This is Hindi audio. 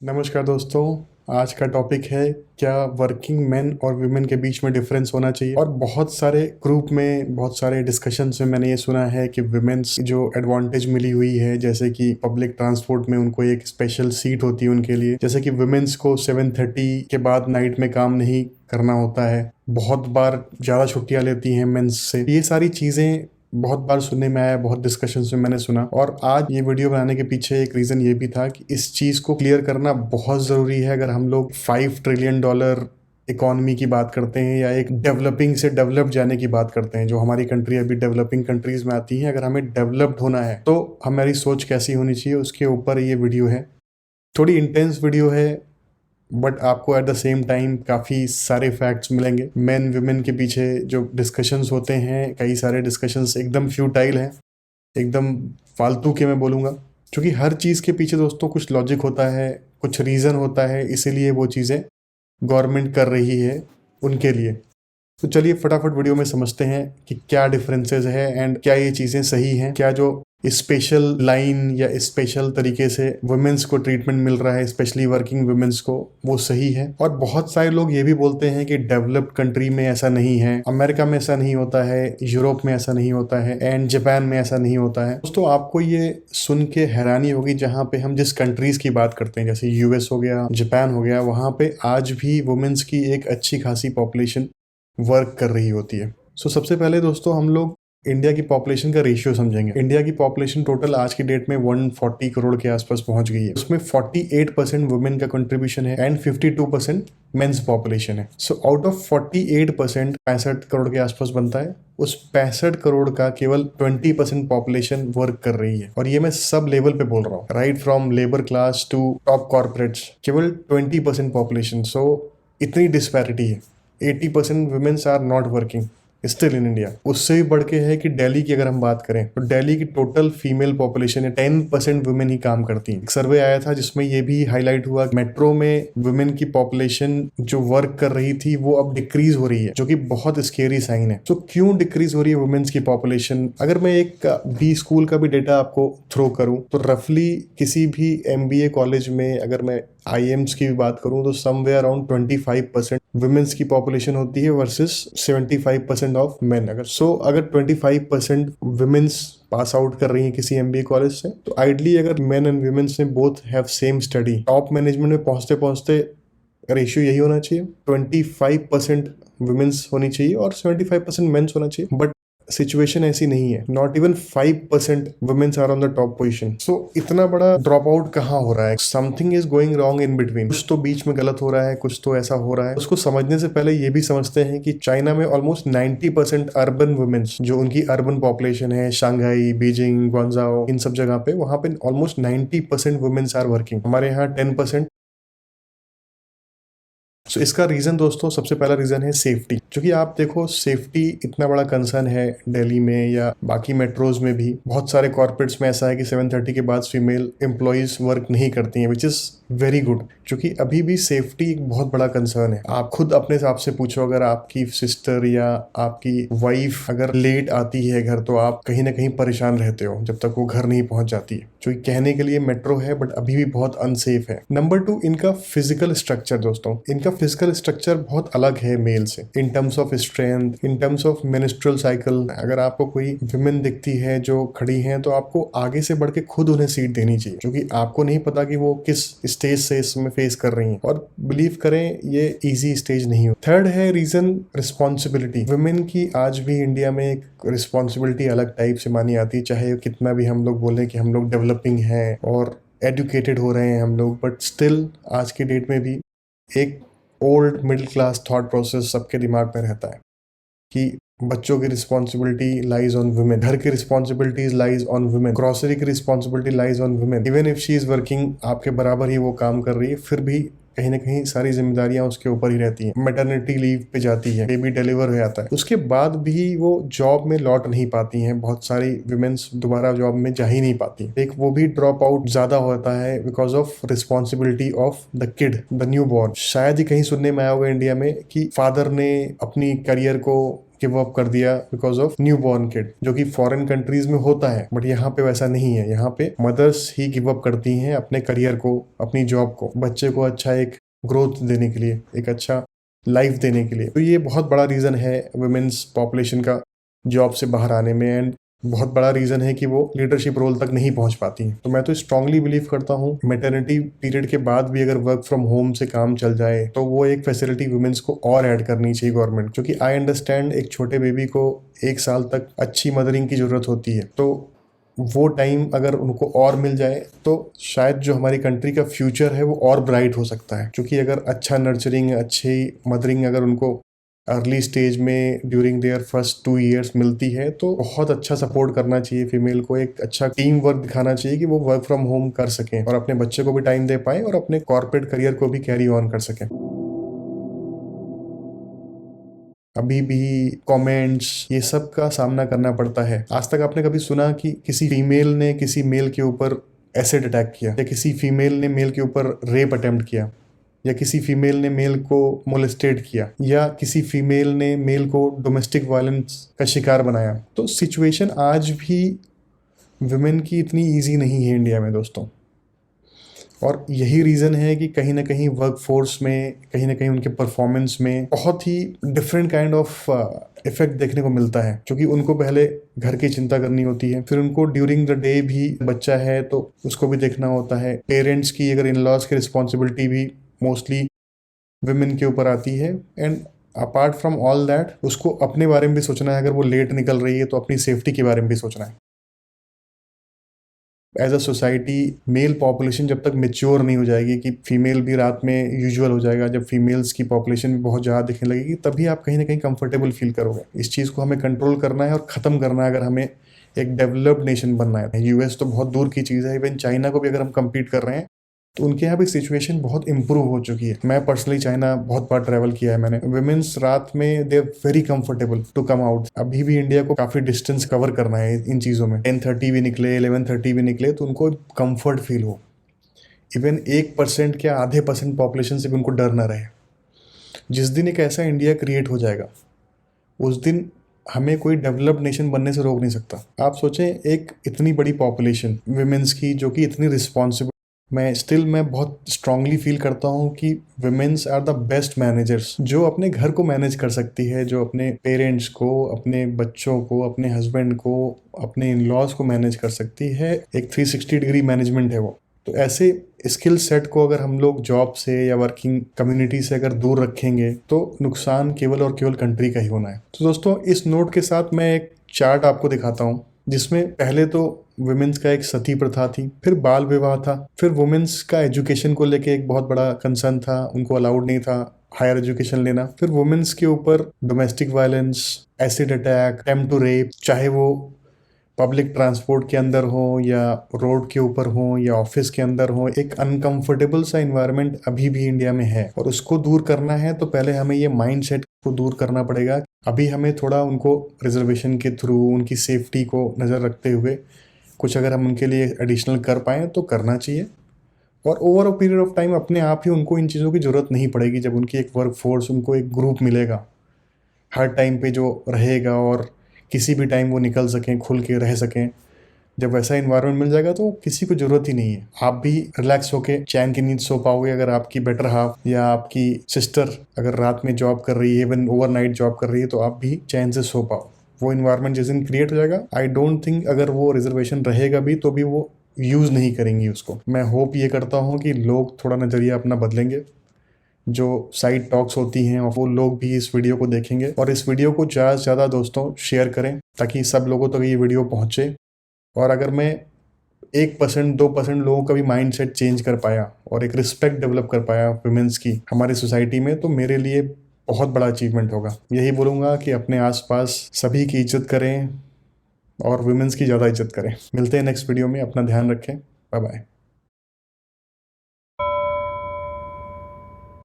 नमस्कार दोस्तों। आज का टॉपिक है क्या वर्किंग मेन और वुमेन के बीच में डिफरेंस होना चाहिए। और बहुत सारे ग्रुप में बहुत सारे डिस्कशंस में मैंने ये सुना है कि वुमेन्स जो एडवांटेज मिली हुई है, जैसे कि पब्लिक ट्रांसपोर्ट में उनको एक स्पेशल सीट होती है उनके लिए, जैसे कि वुमेन्स को 7:30 के बाद नाइट में काम नहीं करना होता है, बहुत बार ज़्यादा छुट्टियां लेती हैं मेंस से। ये सारी चीज़ें बहुत बार सुनने में आया, बहुत डिस्कशंस में मैंने सुना। और आज ये वीडियो बनाने के पीछे एक रीज़न ये भी था कि इस चीज़ को क्लियर करना बहुत ज़रूरी है। अगर हम लोग $5 ट्रिलियन इकोनॉमी की बात करते हैं या एक डेवलपिंग से डेवलप्ड जाने की बात करते हैं, जो हमारी कंट्री अभी डेवलपिंग कंट्रीज में आती हैं, अगर हमें डेवलप्ड होना है तो हमारी सोच कैसी होनी चाहिए, उसके ऊपर ये वीडियो है। थोड़ी इंटेंस वीडियो है, बट आपको एट द सेम टाइम काफ़ी सारे फैक्ट्स मिलेंगे। मेन वुमेन के पीछे जो डिस्कशंस होते हैं, कई सारे डिस्कशंस एकदम फ्यूटाइल हैं, एकदम फालतू के मैं बोलूँगा, क्योंकि हर चीज़ के पीछे दोस्तों कुछ लॉजिक होता है, कुछ रीज़न होता है, इसीलिए वो चीज़ें गवर्नमेंट कर रही है उनके लिए। तो चलिए फटाफट वीडियो में समझते हैं कि क्या डिफरेंसेस है एंड क्या ये चीज़ें सही हैं, क्या जो स्पेशल लाइन या स्पेशल तरीके से वुमेन्स को ट्रीटमेंट मिल रहा है, स्पेशली वर्किंग वुमेन्स को, वो सही है। और बहुत सारे लोग ये भी बोलते हैं कि डेवलप्ड कंट्री में ऐसा नहीं है, अमेरिका में ऐसा नहीं होता है, यूरोप में ऐसा नहीं होता है एंड जापान में ऐसा नहीं होता है। दोस्तों आपको ये सुन के हैरानी होगी, जहाँ पे हम जिस कंट्रीज की बात करते हैं, जैसे यूएस हो गया, जापान हो गया, वहाँ पे आज भी वुमेन्स की एक अच्छी खासी पॉपुलेशन वर्क कर रही होती है। सबसे पहले दोस्तों हम लोग इंडिया की पॉपुलेशन का रेशियो समझेंगे। इंडिया की पॉपुलेशन टोटल आज की डेट में 140 करोड़ के आसपास पहुंच गई है। उसमें 48% वुमेन का कंट्रीब्यूशन है एंड 52% मेंस पॉपुलेशन है। आउट ऑफ 48%, 65 करोड़ के आसपास बनता है। उस 65 करोड़ का केवल 20% पॉपुलेशन वर्क कर रही है। और ये मैं सब लेवल पे बोल रहा हूँ, right from labour class to top corporates, केवल 20% पॉपुलेशन। इतनी डिस्पैरिटी है। 80% womens are not working still in India. उससे भी बढ़ के है कि दिल्ली की अगर हम बात करें तो दिल्ली की टोटल फीमेल पॉपुलेशन है 10% वुमेन ही काम करती हैं। एक सर्वे आया था जिसमें ये भी हाईलाइट हुआ, मेट्रो में वुमेन की पॉपुलेशन जो वर्क कर रही थी वो अब डिक्रीज हो रही है, जो कि बहुत स्केरी साइन है। क्यों डिक्रीज हो रही है वुमेन्स की पॉपुलेशन? अगर मैं एक बी स्कूल का भी डेटा आपको थ्रो करूं तो रफली किसी भी MBA कॉलेज में अगर मैं IIMs की भी बात करूं तो समवेयर अराउंड 25% वुमेन्स की पॉपुलेशन होती है वर्सेस 75% ऑफ मेन। अगर 25% वुमेन्स पास आउट कर रही हैं किसी MBA कॉलेज से, तो आइडली अगर मेन एंड वुमेन्स ने both have same study, top management में पहुंचते पहुंचते रेशियो यही होना चाहिए, 25% वुमेन्स होनी चाहिए और 75% मेन्स होना चाहिए। बट सिचुएशन ऐसी नहीं है। Not even 5% womens are on the top position. इतना बड़ा ड्रॉप आउट कहाँ हो रहा है? Something is going wrong in between. कुछ तो बीच में गलत हो रहा है, कुछ तो ऐसा हो रहा है। उसको समझने से पहले ये भी समझते हैं कि चाइना में ऑलमोस्ट 90% अर्बन वुमेन्स, जो उनकी अर्बन पॉपुलेशन है, शांघाई, बीजिंग, ग्वांगझाओ, इन सब जगह पे, वहां पे ऑलमोस्ट 90% वुमेन्स आर वर्किंग। हमारे यहाँ 10%। इसका रीजन दोस्तों, सबसे पहला रीजन है सेफ्टी। क्योंकि आप देखो, सेफ्टी इतना बड़ा कंसर्न है दिल्ली में या बाकी मेट्रोज में भी। बहुत सारे कॉर्पोरेट्स में ऐसा है कि 7:30 के बाद फीमेल एम्प्लॉइज वर्क नहीं करती हैं, विच इज वेरी गुड, क्योंकि अभी भी सेफ्टी एक बहुत बड़ा कंसर्न है। आप खुद अपने हिसाब से पूछो, अगर आपकी सिस्टर या आपकी वाइफ अगर लेट आती है घर, तो आप कहीं ना कहीं परेशान रहते हो जब तक वो घर नहीं पहुंच जाती है। जो कहने के लिए मेट्रो है, बट अभी भी बहुत अनसेफ है। नंबर 2, इनका फिजिकल स्ट्रक्चर दोस्तों, इनका फिजिकल स्ट्रक्चर बहुत अलग है मेल से, in terms of strength, in terms of menstrual cycle. अगर आपको कोई विमेन दिखती है जो खड़ी हैं, तो आपको आगे से बढ़ के खुद उन्हें सीट देनी चाहिए, क्योंकि आपको नहीं पता कि वो किस स्टेज से इसमें फेस कर रही हैं। और बिलीव करें, ये इजी स्टेज नहीं हो। थर्ड है रीजन, रिस्पॉन्सिबिलिटी। वुमेन की आज भी इंडिया में एक रिस्पॉन्सिबिलिटी अलग टाइप से मानी आती है, चाहे कितना भी हम लोग बोले कि हम लोग डेवलपिंग हैं और एजुकेटेड हो रहे हैं हम लोग, बट स्टिल आज की डेट में भी एक old middle class thought process सबके दिमाग में रहता है कि बच्चों की रिस्पॉन्सिबिलिटी लाइज ऑन वुमेन, घर की responsibilities lies on women, grocery की responsibility lies on women. Even if she is working, आपके बराबर ही वो काम कर रही है, फिर भी कहीं ना कहीं सारी जिम्मेदारियां उसके ऊपर ही रहती हैं। मैटरनिटी लीव पे जाती है, बेबी डिलीवर हो जाता है, उसके बाद भी वो जॉब में लौट नहीं पाती हैं। बहुत सारी वुमेन्स दोबारा जॉब में जा ही नहीं पाती। एक वो भी ड्रॉप आउट ज्यादा होता है because of responsibility of the kid, the new born. शायद ही कहीं सुनने में आया होगा इंडिया में कि फादर ने अपनी करियर को गिव अप कर दिया because of new born kid, जो कि फॉरेन कंट्रीज में होता है, बट यहाँ पे वैसा नहीं है। यहाँ पे मदर्स ही गिव अप करती हैं अपने करियर को, अपनी जॉब को, बच्चे को अच्छा एक ग्रोथ देने के लिए, एक अच्छा लाइफ देने के लिए। तो ये बहुत बड़ा रीज़न है वुमेन्स पॉपुलेशन का जॉब से बाहर आने में, एंड बहुत बड़ा रीज़न है कि वो लीडरशिप रोल तक नहीं पहुंच पाती हैं। तो मैं तो स्ट्रांगली बिलीव करता हूँ मैटरनिटी पीरियड के बाद भी अगर वर्क फ्रॉम होम से काम चल जाए तो वो एक फैसिलिटी वुमेन्स को और ऐड करनी चाहिए गवर्नमेंट, क्योंकि आई अंडरस्टैंड एक छोटे बेबी को 1 साल तक अच्छी मदरिंग की ज़रूरत होती है। तो वो टाइम अगर उनको और मिल जाए तो शायद जो हमारी कंट्री का फ्यूचर है वो और ब्राइट हो सकता है। क्योंकि अगर अच्छा नर्चरिंग, अच्छी मदरिंग अगर उनको अर्ली स्टेज में ड्यूरिंग देयर फर्स्ट 2 ईयर्स मिलती है तो बहुत अच्छा सपोर्ट करना चाहिए फीमेल को, एक अच्छा टीम वर्क दिखाना चाहिए कि वो वर्क फ्रॉम होम कर सकें और अपने बच्चे को भी टाइम दे पाए और अपने कॉर्पोरेट करियर को भी कैरी ऑन कर सकें। अभी भी कमेंट्स ये सब का सामना करना पड़ता है। आज तक आपने कभी सुना कि किसी फीमेल ने किसी मेल के ऊपर एसिड अटैक किया, या किसी फीमेल ने मेल के ऊपर रेप अटेम्प्ट किया, या किसी फीमेल ने मेल को मोलेस्टेट किया, या किसी फीमेल ने मेल को डोमेस्टिक वायलेंस का शिकार बनाया? तो सिचुएशन आज भी वुमेन की इतनी इजी नहीं है इंडिया में दोस्तों। और यही रीज़न है कि कहीं ना कहीं वर्क फोर्स में, कहीं ना कहीं उनके परफॉर्मेंस में बहुत ही डिफरेंट काइंड ऑफ इफेक्ट देखने को मिलता है। क्योंकि उनको पहले घर की चिंता करनी होती है, फिर उनको ड्यूरिंग द डे भी बच्चा है तो उसको भी देखना होता है। पेरेंट्स की, अगर इन लॉज की रिस्पॉन्सिबिलिटी भी मोस्टली वुमेन के ऊपर आती है। And apart from all that उसको अपने बारे में भी सोचना है। अगर वो लेट निकल रही है तो अपनी सेफ्टी के बारे में भी सोचना है। As a society male population जब तक मेच्योर नहीं हो जाएगी कि फीमेल भी रात में यूजुअल हो जाएगा, जब फीमेल्स की पॉपुलेशन भी बहुत ज़्यादा दिखने लगेगी, तभी आप कहीं ना कहीं कंफर्टेबल फील करोगे। इस चीज़ को हमें कंट्रोल करना है और ख़त्म करना है अगर हमें एक डेवलप्ड नेशन बनना है। यूएस तो बहुत दूर की चीज़ है, इवन चाइना को भी अगर हम कम्पीट कर रहे हैं तो उनके यहाँ भी सिचुएशन बहुत इंप्रूव हो चुकी है। मैं पर्सनली चाइना बहुत बार ट्रैवल किया है मैंने। वुमेन्स रात में they are very comfortable to come out. अभी भी इंडिया को काफ़ी डिस्टेंस कवर करना है इन चीज़ों में। 10:30 भी निकले, 11:30 भी निकले तो उनको कंफर्ट फील हो। इवन 1% या आधे % पॉपुलेशन से भी उनको डर ना रहे। जिस दिन एक ऐसा इंडिया क्रिएट हो जाएगा उस दिन हमें कोई डेवलप्ड नेशन बनने से रोक नहीं सकता। आप सोचें, एक इतनी बड़ी पॉपुलेशन वुमेन्स की जो कि इतनी रिस्पॉन्सिबल, मैं बहुत स्ट्रांगली फील करता हूँ कि womens are the best managers, जो अपने घर को मैनेज कर सकती है, जो अपने पेरेंट्स को, अपने बच्चों को, अपने हस्बैंड को, अपने इन लॉज को मैनेज कर सकती है। एक 360 डिग्री मैनेजमेंट है वो। तो ऐसे स्किल सेट को अगर हम लोग जॉब से या वर्किंग कम्युनिटी से अगर दूर रखेंगे तो नुकसान केवल और केवल कंट्री का ही होना है। तो दोस्तों, इस नोट के साथ मैं एक चार्ट आपको दिखाता हूँ जिसमें पहले तो वुमेन्स का एक सती प्रथा थी, फिर बाल विवाह था, फिर वुमेन्स का एजुकेशन को लेके एक बहुत बड़ा कंसर्न था, उनको अलाउड नहीं था हायर एजुकेशन लेना, फिर वुमेन्स के ऊपर domestic violence, acid attack, attempt to rape, चाहे वो पब्लिक ट्रांसपोर्ट के अंदर हो या रोड के ऊपर हो या ऑफिस के अंदर हो। एक अनकंफर्टेबल सा इन्वायरमेंट अभी भी इंडिया में है और उसको दूर करना है तो पहले हमें ये माइंडसेट को दूर करना पड़ेगा। अभी हमें थोड़ा उनको रिजर्वेशन के थ्रू उनकी सेफ्टी को नज़र रखते हुए कुछ अगर हम उनके लिए एडिशनल कर पाएँ तो करना चाहिए। और over a period of time अपने आप ही उनको इन चीज़ों की ज़रूरत नहीं पड़ेगी जब उनकी एक वर्क फोर्स, उनको एक ग्रुप मिलेगा हर टाइम पे जो रहेगा और किसी भी टाइम वो निकल सकें, खुल के रह सकें। जब वैसा इन्वायरमेंट मिल जाएगा तो किसी को ज़रूरत ही नहीं है। आप भी रिलैक्स होके चैन की नींद सो पाओगे अगर आपकी बेटर हाफ या आपकी सिस्टर अगर रात में जॉब कर रही है, इवन ओवरनाइट जॉब कर रही है, तो आप भी चैन से सो पाओ। वो इन्वायरमेंट जिस दिन क्रिएट हो जाएगा, आई डोंट थिंक अगर वो रिजर्वेशन रहेगा भी तो भी वो यूज़ नहीं करेंगी उसको। मैं होप ये करता हूँ कि लोग थोड़ा नज़रिया अपना बदलेंगे। जो साइड टॉक्स होती हैं और वो लोग भी इस वीडियो को देखेंगे और इस वीडियो को ज़्यादा से ज़्यादा दोस्तों शेयर करें ताकि सब लोगों तक ये वीडियो पहुँचे। और अगर मैं 1% 2% लोगों का भी माइंड सेट चेंज कर पाया और एक रिस्पेक्ट डेवलप कर पाया वुमेन्स की हमारी सोसाइटी में, तो मेरे लिए बहुत बड़ा अचीवमेंट होगा। यही बोलूँगा कि अपने आसपास सभी की इज्जत करें और वुमेन्स की ज़्यादा इज्जत करें। मिलते हैं नेक्स्ट वीडियो में। अपना ध्यान रखें। Bye bye.